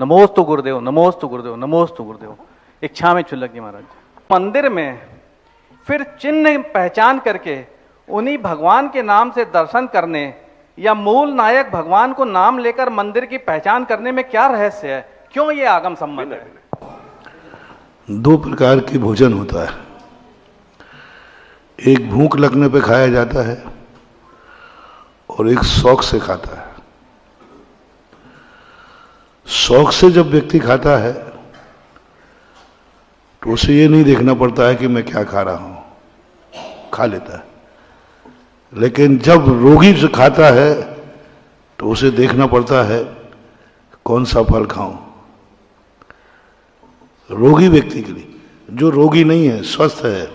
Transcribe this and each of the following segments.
नमोस्तु गुरुदेव, नमोस्तु गुरुदेव, नमोस्तु गुरुदेव। इच्छा में छुलक जी महाराज मंदिर में फिर चिन्ह पहचान करके उन्हीं भगवान के नाम से दर्शन करने या मूल नायक भगवान को नाम लेकर मंदिर की पहचान करने में क्या रहस्य है? क्यों ये आगम संबंध है? दो प्रकार की भोजन होता है, एक भूख लगने पे खाया जाता है और एक शौक से खाता है। शौक से जब व्यक्ति खाता है तो उसे ये नहीं देखना पड़ता है कि मैं क्या खा रहा हूं, खा लेता है। लेकिन जब रोगी से खाता है तो उसे देखना पड़ता है कौन सा फल खाऊं। रोगी व्यक्ति के लिए, जो रोगी नहीं है, स्वस्थ है,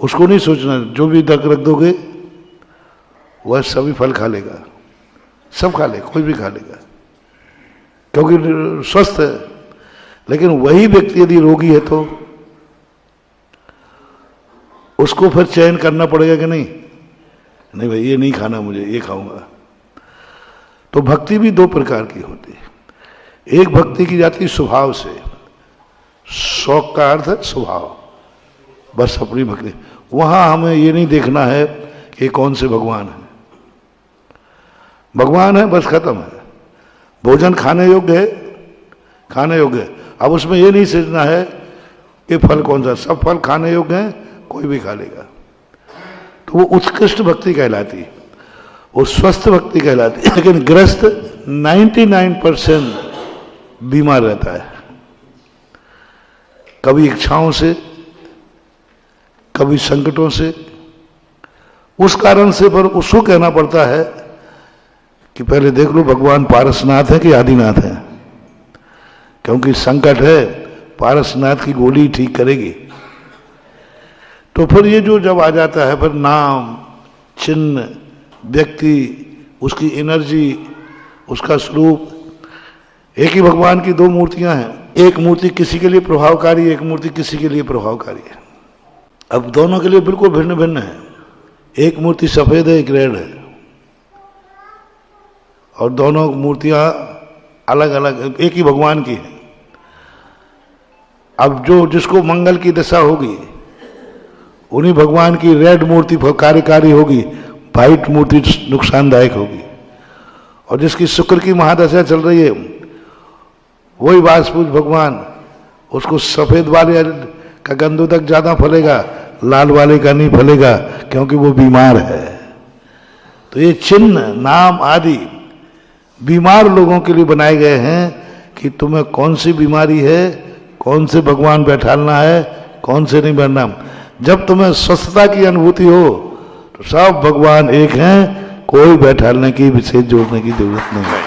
उसको नहीं सोचना जो भी तक रख दोगे वह सभी फल खा लेगा, सब खा ले, कोई भी खा लेगा क्योंकि स्वस्थ है। लेकिन वही व्यक्ति यदि रोगी है तो उसको फिर चयन करना पड़ेगा कि नहीं, नहीं भाई ये नहीं खाना, मुझे ये खाऊंगा। तो भक्ति भी दो प्रकार की होती है। एक भक्ति की जाती है स्वभाव से, शौक का अर्थ है स्वभाव, बस अपनी भक्ति। वहां हमें ये नहीं देखना है कि कौन से भगवान है, भगवान है बस खत्म है। भोजन खाने योग्य है, खाने योग्य है। अब उसमें ये नहीं सोचना है कि फल कौन सा, सब फल खाने योग्य हैं, कोई भी खा लेगा। तो वो उत्कृष्ट भक्ति कहलाती है, वो स्वस्थ भक्ति कहलाती है। लेकिन ग्रस्त 99% बीमार रहता है, कभी इच्छाओं से, कभी संकटों से। उस कारण से पर उसको कहना पड़ता है कि पहले देख लो भगवान पारसनाथ है कि आदिनाथ है, क्योंकि संकट है, पारसनाथ की गोली ठीक करेगी। तो फिर ये जो जब आ जाता है फिर नाम, चिन्ह, व्यक्ति, उसकी एनर्जी, उसका स्वरूप। एक ही भगवान की दो मूर्तियां हैं, एक मूर्ति किसी के लिए प्रभावकारी, एक मूर्ति किसी के लिए प्रभावकारी है। अब दोनों के लिए बिल्कुल भिन्न भिन्न है। एक मूर्ति सफेद है, एक रेड है, और दोनों मूर्तियां अलग अलग एक ही भगवान की है। अब जो जिसको मंगल की दशा होगी उन्हीं भगवान की रेड मूर्ति कार्यकारी होगी, व्हाइट मूर्ति नुकसानदायक होगी। और जिसकी शुक्र की महादशा चल रही है वही वासपूज भगवान, उसको सफेद वाले का गंधोदक ज्यादा फलेगा, लाल वाले का नहीं फलेगा क्योंकि वो बीमार है। तो ये चिन्ह, नाम आदि बीमार लोगों के लिए बनाए गए हैं कि तुम्हें कौन सी बीमारी है, कौन से भगवान बैठालना है, कौन से नहीं बैठना। जब तुम्हें स्वस्थता की अनुभूति हो तो सब भगवान एक हैं, कोई बैठालने की, विशेष जोड़ने की जरूरत नहीं है।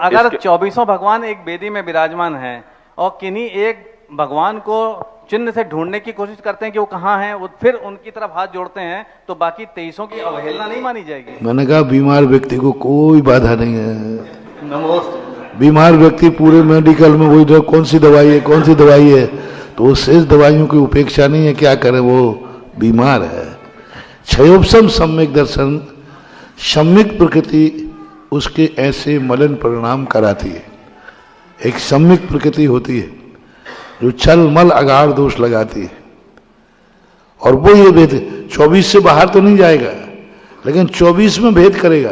अगर 24 भगवान एक वेदी में विराजमान हैं और किन्हीं एक भगवान को चिन्ह से ढूंढने की कोशिश करते हैं कि वो कहाँ हैं, वो फिर उनकी तरफ हाथ जोड़ते हैं, तो बाकी 23 की अवहेलना नहीं मानी जाएगी। मैंने कहा बीमार व्यक्ति को कोई बाधा नहीं है। नमोस्तु। बीमार व्यक्ति पूरे मेडिकल में वही जो कौन सी दवाई है, कौन सी दवाई है, तो वो शेष दवाइयों की उपेक्षा नहीं है, क्या करे, वो बीमार है। क्षयोपशम सम्यक दर्शन, सम्यक प्रकृति उसके ऐसे मलिन परिणाम कराती है। एक सम्यक प्रकृति होती है जो छल मल अगार दोष लगाती है, और वो ये भेद 24 से बाहर तो नहीं जाएगा, लेकिन 24 में भेद करेगा।